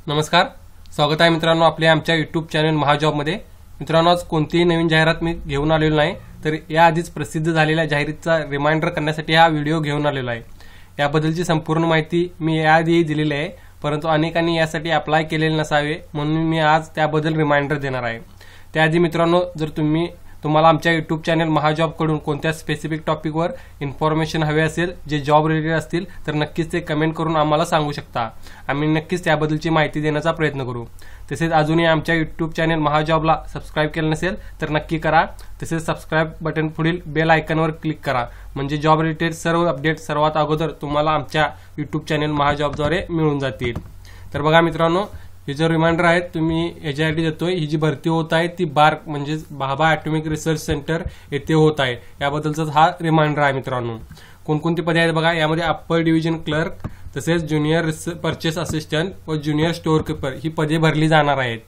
नमस्कार, स्वागत आहे मित्रांनो आपल्या आमच्या यूट्यूब चॅनल महाजॉबमध्ये। मित्रांनो, आज कोणतीही नवीन जाहिरात मी घेऊन आलेलो नाही, तर याआधीच प्रसिद्ध झालेल्या जाहिरातीचा रिमाइंडर करण्यासाठी हा व्हिडिओ घेऊन आलेलो आहे। याबद्दलची संपूर्ण माहिती मी याआधी दिलेली आहे, परंतु अनेकांनी यासाठी अप्लाय केलेले नसावे म्हणून मी आज त्याबद्दल रिमाइंडर देणार आहे। त्याआधी मित्रांनो, जर तुम्हाला आमच्या यूट्यूब चॅनल महाजॉब कडून कोणत्या स्पेसिफिक टॉपिकवर इन्फॉर्मेशन हवे असेल जे जॉब रिलेटेड असतील तर नक्कीच ते कमेंट करून आम्हाला सांगू शकता। आम्ही नक्कीच त्याबद्दलची माहिती देण्याचा प्रयत्न करू। तसेच अजूनही आमच्या यूट्यूब चॅनल महाजॉबला सबस्क्राइब केलं नसेल तर नक्की करा। तसेच सबस्क्राइब बटन पुढील बेल आयकॉनवर क्लिक करा, म्हणजे जॉब रिलेटेड सर्व अपडेट सर्वात अगोदर तुम्हाला आमच्या यूट्यूब चॅनल महाजॉबद्वारे मिळून जातील। तर बघा मित्रांनो, हे जो रिमाइंडर आहे तुम्ही याच्यासाठी देतोय, ही जी भरती होत आहे ती बार्क म्हणजे भाभा ॲटॉमिक रिसर्च सेंटर येथे होत आहे, याबद्दलचा हा रिमाइंडर आहे। मित्रांनो, कोणकोणती पदे आहेत बघा, यामध्ये अप्पर डिव्हिजन क्लर्क, तसेच ज्युनियर परचेस असिस्टंट व ज्युनियर स्टोअर कीपर ही पदे भरली जाणार आहेत।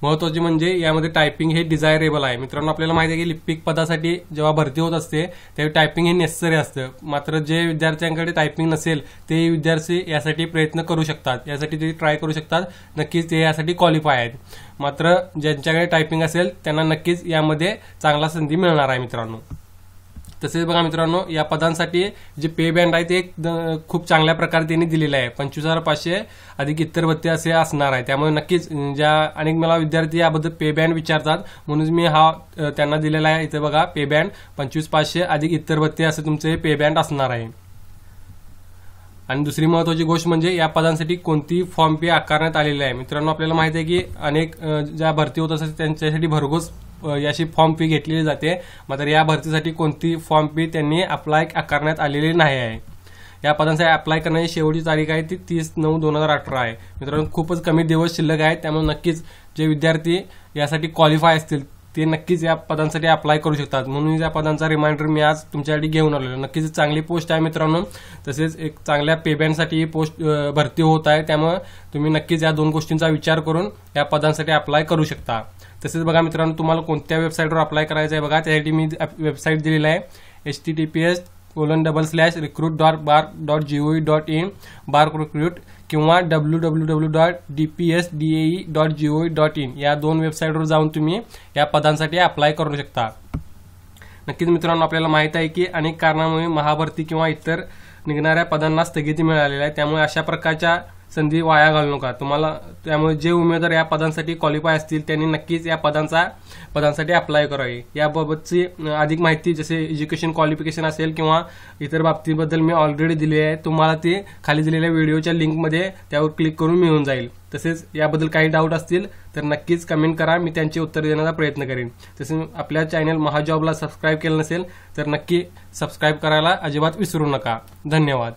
महत्वाचे म्हणजे यामध्ये टायपिंग हे डिझायरेबल आहे। मित्रांनो, आपल्याला माहिती आहे की लिपिक पदासाठी जेव्हा भरती होत असते त्यावेळी टायपिंग हे नेसेसरी असतं, मात्र जे विद्यार्थ्यांकडे टायपिंग नसेल ते विद्यार्थी यासाठी प्रयत्न करू शकतात, यासाठी ते ट्राय करू शकतात। नक्कीच ते यासाठी क्वालिफाय आहेत, मात्र ज्यांच्याकडे टायपिंग असेल त्यांना नक्कीच यामध्ये चांगला संधी मिळणार आहे। मित्रांनो, तसेच बघा मित्रांनो, या पदांसाठी जे पे बँड आहे ते खूप चांगल्या प्रकारे त्यांनी दिलेलं आहे। 25,500 अधिक इतर भत्ते असे असणार आहे। त्यामुळे नक्कीच ज्या अनेक मला विद्यार्थी याबद्दल पे बँड विचारतात म्हणून मी हा त्यांना दिलेला आहे। इथे बघा पे बँड 25,500 अधिक इतर भत्ते असे तुमचे पे बँड असणार आहे। आणि दुसरी महत्वाची गोष्ट म्हणजे या पदांसाठी कोणती फॉर्म फी आकारण्यात आलेली आहे। मित्रांनो, आपल्याला माहिती आहे की अनेक ज्या भरती होत असतात त्यांच्यासाठी भरघोस याची फॉर्म फी घेतलेली जाते, मात्र या भरतीसाठी कोणती फॉर्म फी त्यांनी अप्लाय आकारण्यात आलेली नाही आहे। या पदांसाठी अप्लाय करण्याची शेवटची तारीख आहे ती 30/9/2018 आहे। मित्रांनो, खूपच कमी दिवस शिल्लक आहेत, त्यामुळे नक्कीच जे विद्यार्थी यासाठी क्वालिफाय असतील ते नक्कीच या पदांसाठी अप्लाय करू शकतात, म्हणून या पदांचा रिमाइंडर मी आज तुमच्यासाठी घेऊन आलेलो। नक्कीच चांगली पोस्ट आहे मित्रांनो, तसेच एक चांगल्या पे बँडसाठी ही पोस्ट भरती होत आहे, त्यामुळे तुम्ही नक्कीच या दोन गोष्टींचा विचार करून या पदांसाठी अप्लाय करू शकता। तसेच बघा मित्रांनो, तुम्हाला कोणत्या वेबसाईटवर अप्लाय करायचं आहे बघा, त्यासाठी मी वेबसाईट दिलेली आहे https://recruit.bark.gov.in/recruit किंवा www.dpsdae.gov.in या दोन वेबसाईटवर जाऊन तुम्ही या पदांसाठी अप्लाय करू शकता। नक्कीच मित्रांनो, आपल्याला माहित आहे की अनेक कारणामुळे महाभरती किंवा इतर निघणाऱ्या पदांना स्थगिती मिळालेली आहे, त्यामुळे अशा प्रकारच्या संधी वाया घालू नका तुम्हाला। त्यामुळे जे उमेदवार या पदांसाठी क्वालिफाय असतील त्यांनी नक्कीच या पदांसाठी अप्लाय करावे। याबाबतची अधिक माहिती जसे एज्युकेशन क्वालिफिकेशन असेल किंवा इतर बाबतीबद्दल मी ऑलरेडी दिली आहे, तुम्हाला ती खाली दिलेल्या व्हिडिओच्या लिंकमध्ये त्यावर क्लिक करून मिळून जाईल। तसेच याबद्दल काही डाऊट असतील तर नक्कीच कमेंट करा, मी त्यांचे उत्तर देण्याचा प्रयत्न करेन। तसेच आपल्या चॅनल महाजॉबला सबस्क्राइब केलं नसेल तर नक्की सबस्क्राइब करायला अजिबात विसरू नका। धन्यवाद।